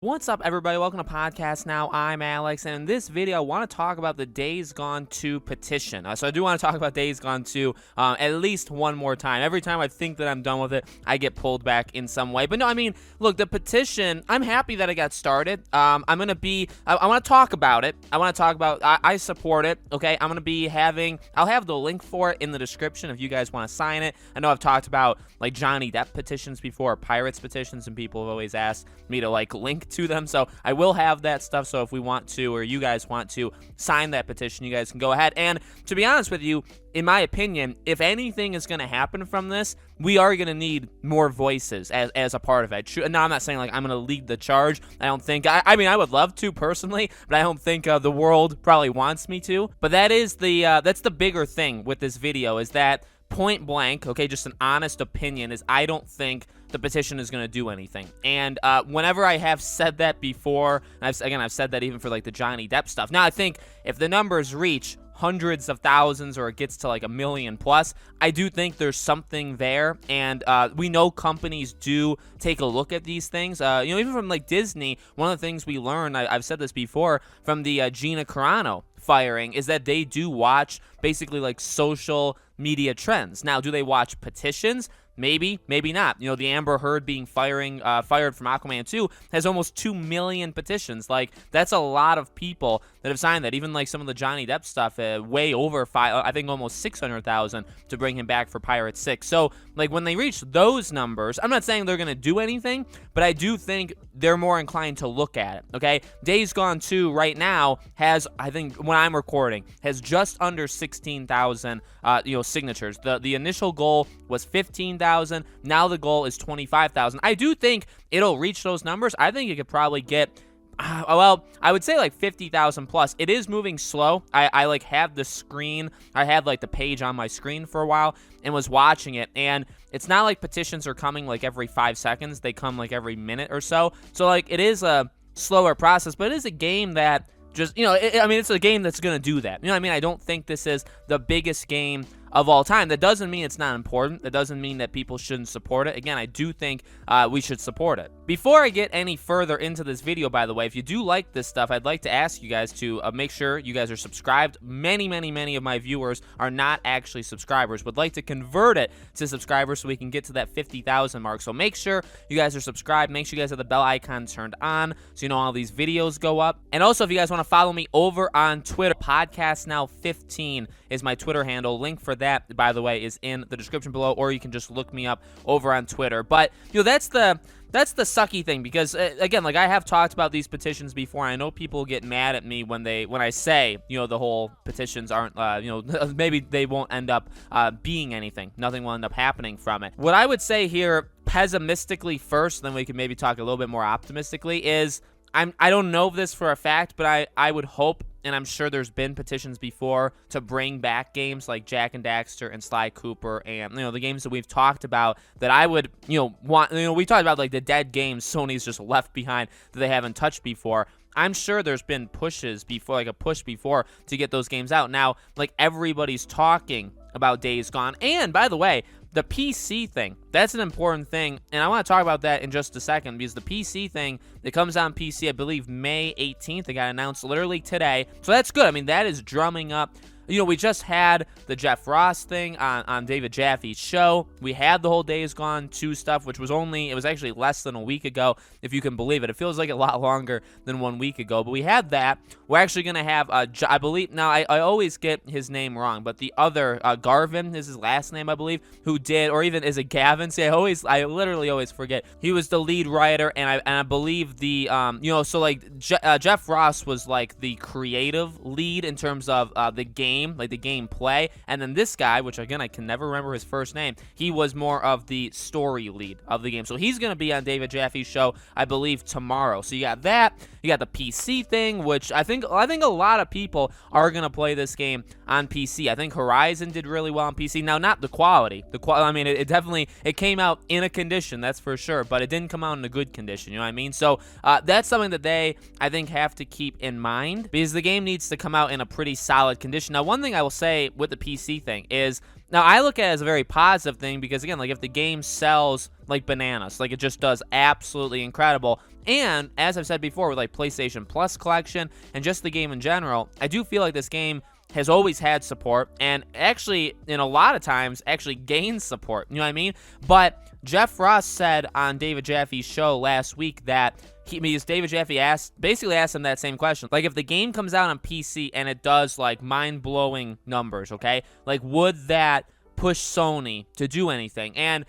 What's up, everybody? Welcome to Podcast Now. I'm Alex, and in this video, I want to talk about the Days Gone 2 petition. So I do want to talk about Days Gone 2 at least one more time. Every time I think that I'm done with it, I get pulled back in some way. But no, I mean, look, the petition, I'm happy that it got started. I want to talk about it. I support it, okay? I'll have the link for it in the description if you guys want to sign it. I know I've talked about, like, Johnny Depp petitions before, Pirates petitions, and people have always asked me to, like, link to them, so I will have that stuff. So if we want to, or you guys want to sign that petition, you guys can go ahead. And to be honest with you, in my opinion, if anything is going to happen from this, we are going to need more voices as a part of it. Now, I'm not saying like I'm going to lead the charge. I don't think, I mean, I would love to personally, but I don't think the world probably wants me to. But that's the bigger thing with this video, is that point blank, okay, just an honest opinion, is I don't think the petition is going to do anything. And whenever I have said that before, and I've said that even for like the Johnny Depp stuff. Now, I think if the numbers reach hundreds of thousands or it gets to like 1 million plus, I do think there's something there. And we know companies do take a look at these things. Even from like Disney, one of the things we learned, I've said this before, from the Gina Carano firing, is that they do watch basically like social media trends. Now, do they watch petitions? Maybe, maybe not. You know, the Amber Heard being fired from Aquaman 2 has almost 2 million petitions. Like, that's a lot of people that have signed that. Even like some of the Johnny Depp stuff, way over I think almost 600,000 to bring him back for Pirates 6. So, like, when they reach those numbers, I'm not saying they're going to do anything, but I do think they're more inclined to look at it, okay? Days Gone 2 right now has, I think, when I'm recording, has just under 16,000, signatures. The initial goal was 15,000. Now the goal is 25,000. I do think it'll reach those numbers. I think it could probably get, I would say like 50,000 plus. It is moving slow. I like have the screen. I had like the page on my screen for a while and was watching it. And it's not like petitions are coming like every 5 seconds. They come like every minute or so. So like it is a slower process, but it is a game that just, it's a game that's going to do that. You know what I mean? I don't think this is the biggest game of all time. That doesn't mean it's not important. That doesn't mean that people shouldn't support it. Again, I do think we should support it. Before I get any further into this video, by the way, if you do like this stuff, I'd like to ask you guys to make sure you guys are subscribed. Many of my viewers are not actually subscribers. Would like to convert it to subscribers so we can get to that 50,000 mark. So make sure you guys are subscribed. Make sure you guys have the bell icon turned on so you know all these videos go up. And also, if you guys want to follow me over on Twitter, Podcast Now 15 is my Twitter handle. Link for that, by the way, is in the description below, or you can just look me up over on Twitter. But that's the sucky thing, because again, like I have talked about these petitions before. I know people get mad at me when I say, the whole petitions aren't, maybe they won't end up being anything. Nothing will end up happening from it. What I would say here, pessimistically first, then we can maybe talk a little bit more optimistically, is I don't know this for a fact, but I would hope, and I'm sure there's been petitions before, to bring back games like Jak and Daxter and Sly Cooper, and the games that we've talked about that I would want. We talked about like the dead games Sony's just left behind that they haven't touched before. I'm sure there's been pushes before, like a push before, to get those games out. Now, like, everybody's talking about Days Gone. And by the way, the PC thing, that's an important thing, and I want to talk about that in just a second, because the PC thing, it comes on PC, I believe, May 18th. It got announced literally today, so that's good. I mean, that is drumming up. We just had the Jeff Ross thing on David Jaffe's show. We had the whole Days Gone 2 stuff, which was actually less than a week ago, if you can believe it. It feels like a lot longer than 1 week ago, but we had that. We're actually going to have, I believe, now I always get his name wrong, but the other, Garvin is his last name, I believe, who did, or even is it Gavin? See, I literally always forget. He was the lead writer, and I believe the, so like, Jeff Ross was like the creative lead in terms of the game, like the gameplay, and then this guy, which again I can never remember his first name, he was more of the story lead of the game. So he's going to be on David Jaffe's show, I believe, tomorrow. So you got that, you got the PC thing, which I think a lot of people are going to play this game on PC. I think Horizon did really well on PC. Now, not the quality. I mean, it definitely came out in a condition, that's for sure, but it didn't come out in a good condition, you know what I mean? So that's something that they, I think, have to keep in mind, because the game needs to come out in a pretty solid condition. Now, one thing I will say with the PC thing is, now I look at it as a very positive thing because, again, like if the game sells like bananas, like it just does absolutely incredible. And as I've said before, with like PlayStation Plus collection and just the game in general, I do feel like this game has always had support, and actually, in a lot of times, actually gains support. You know what I mean? But Jeff Ross said on David Jaffe's show last week that David Jaffe basically asked him that same question. Like, if the game comes out on PC and it does like mind-blowing numbers, okay, like would that push Sony to do anything? And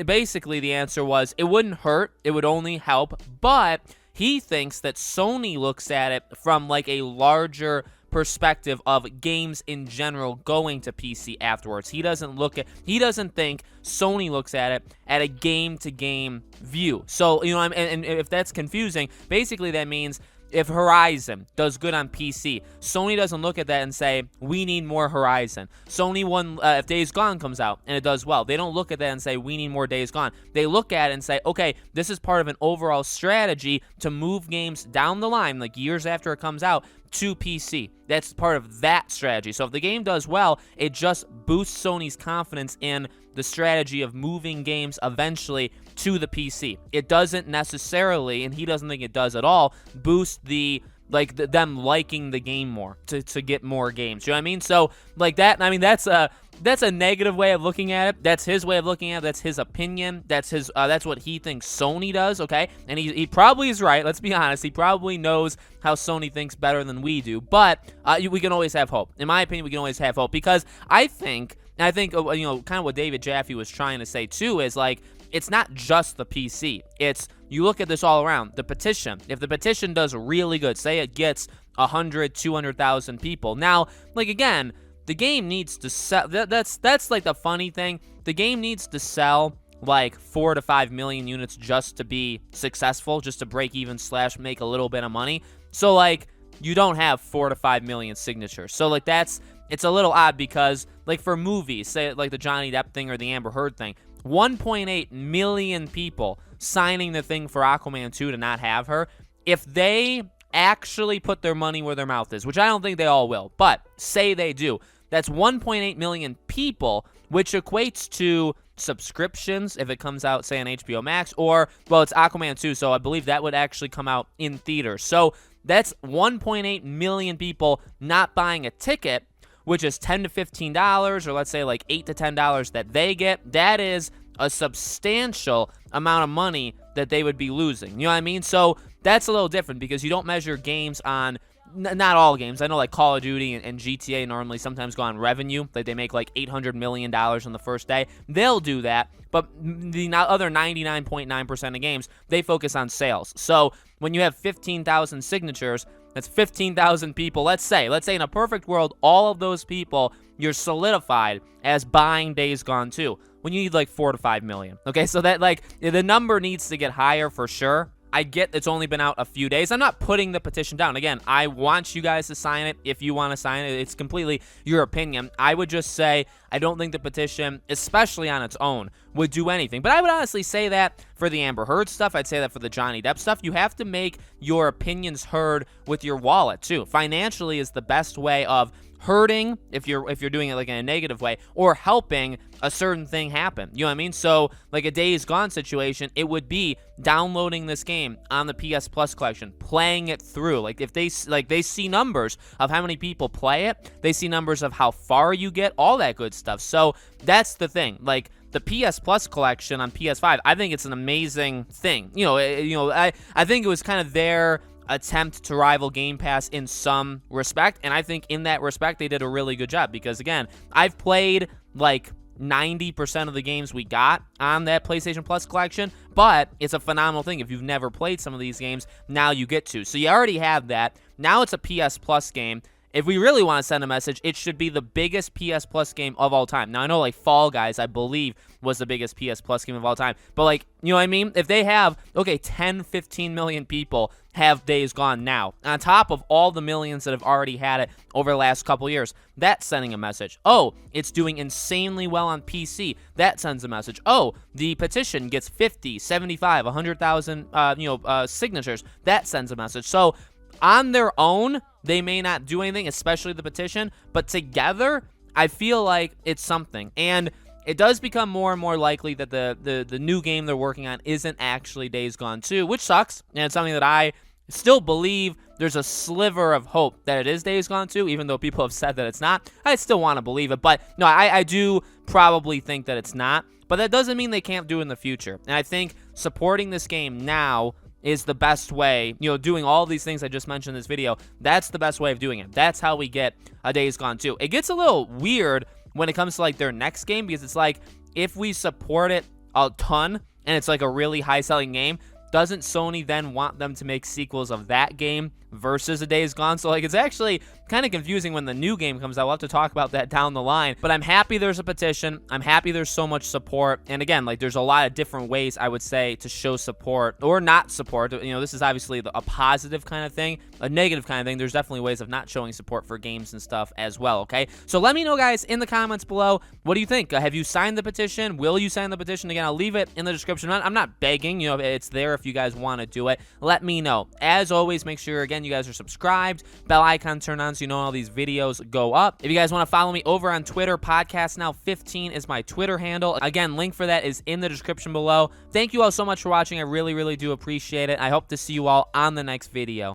basically the answer was it wouldn't hurt, it would only help. But he thinks that Sony looks at it from like a larger perspective of games in general going to PC afterwards. He doesn't think Sony looks at it at a game-to-game view. So, and if that's confusing, basically that means if Horizon does good on PC, Sony doesn't look at that and say, we need more Horizon. Sony if Days Gone comes out and it does well, they don't look at that and say, we need more Days Gone. They look at it and say, okay, this is part of an overall strategy to move games down the line, like years after it comes out, to PC. That's part of that strategy. So if the game does well, it just boosts Sony's confidence in the strategy of moving games eventually to the PC. It doesn't necessarily, and he doesn't think it does at all, boost them liking the game more to get more games. You know what I mean? So like that, I mean that's a negative way of looking at it. That's his way of looking at it. That's his opinion. That's what he thinks Sony does, okay? And he probably is right. Let's be honest. He probably knows how Sony thinks better than we do. But we can always have hope. In my opinion, we can always have hope because I think kind of what David Jaffe was trying to say too is like, it's not just the PC. You look at this all around. The Petition. If the Petition does really good, say it gets 100, 200,000 people. Now, like again, the game needs to sell. That's like the funny thing. The game needs to sell like 4 to 5 million units just to be successful, just to break even / make a little bit of money. So like you don't have 4 to 5 million signatures. So like it's a little odd because like for movies, say like the Johnny Depp thing or the Amber Heard thing, 1.8 million people signing the thing for Aquaman 2 to not have her. If they actually put their money where their mouth is, which I don't think they all will, but say they do, that's 1.8 million people, which equates to subscriptions if it comes out, say, on HBO Max, or, well, it's Aquaman 2, so I believe that would actually come out in theaters. So that's 1.8 million people not buying a ticket, which is $10 to $15, or let's say like $8 to $10 that they get. That is a substantial amount of money that they would be losing. You know what I mean? So that's a little different because you don't measure games on, not all games. I know like Call of Duty and GTA normally sometimes go on revenue. Like they make like $800 million on the first day. They'll do that. But the other 99.9% of games, they focus on sales. So when you have 15,000 signatures, that's 15,000 people. Let's say in a perfect world, all of those people, you're solidified as buying Days Gone 2. When you need like 4 to 5 million. Okay, so that like the number needs to get higher for sure. I get it's only been out a few days. I'm not putting the petition down. Again, I want you guys to sign it. If you want to sign it, it's completely your opinion. I would just say I don't think the petition, especially on its own, would do anything. But I would honestly say that for the Amber Heard stuff. I'd say that for the Johnny Depp stuff. You have to make your opinions heard with your wallet, too. Financially is the best way of hurting if you're doing it like in a negative way, or helping a certain thing happen. You know what I mean? So like a Days Gone situation, it would be downloading this game on the PS Plus collection, playing it through. Like if they see numbers of how many people play it, they see numbers of how far you get, all that good stuff. So that's the thing. Like the PS Plus collection on PS5, I think it's an amazing thing. I think it was kind of their attempt to rival Game Pass in some respect, and I think in that respect they did a really good job because again, I've played like 90% of the games we got on that PlayStation Plus collection, but it's a phenomenal thing. If you've never played some of these games, now you get to. So you already have that. Now it's a PS Plus game. If we really want to send a message, it should be the biggest PS Plus game of all time. Now, I know, like, Fall Guys, I believe, was the biggest PS Plus game of all time. But, like, you know what I mean? If they have, 10, 15 million people have Days Gone now, on top of all the millions that have already had it over the last couple years, that's sending a message. Oh, it's doing insanely well on PC. That sends a message. Oh, the petition gets 50, 75, 100,000, signatures. That sends a message. So On their own, they may not do anything, especially the petition, but together, I feel like it's something. And it does become more and more likely that the new game they're working on isn't actually Days Gone 2, which sucks, and it's something that I still believe there's a sliver of hope that it is Days Gone 2, even though people have said that it's not. I still want to believe it, but no, I do probably think that it's not, but that doesn't mean they can't do it in the future. And I think supporting this game now is the best way, doing all these things I just mentioned in this video, that's the best way of doing it. That's how we get a Days Gone 2. It gets a little weird when it comes to like their next game, because it's like, if we support it a ton and it's like a really high selling game, doesn't Sony then want them to make sequels of that game versus a Days Gone? So like, it's actually kind of confusing when the new game comes out. We'll have to talk about that down the line, but I'm happy there's a petition. I'm happy there's so much support. And again, like, there's a lot of different ways, I would say, to show support or not support. This is obviously a positive kind of thing, a negative kind of thing. There's definitely ways of not showing support for games and stuff as well, okay? So let me know, guys, in the comments below, what do you think? Have you signed the petition? Will you sign the petition? Again, I'll leave it in the description. I'm not begging, it's there if you guys want to do it. Let me know. As always, make sure, again, you guys are subscribed, bell icon turned on so you know all these videos go up. If you guys want to follow me over on Twitter, PodcastNow15 is my Twitter handle. Again, link for that is in the description below. Thank you all so much for watching. I really, really do appreciate it. I hope to see you all on the next video.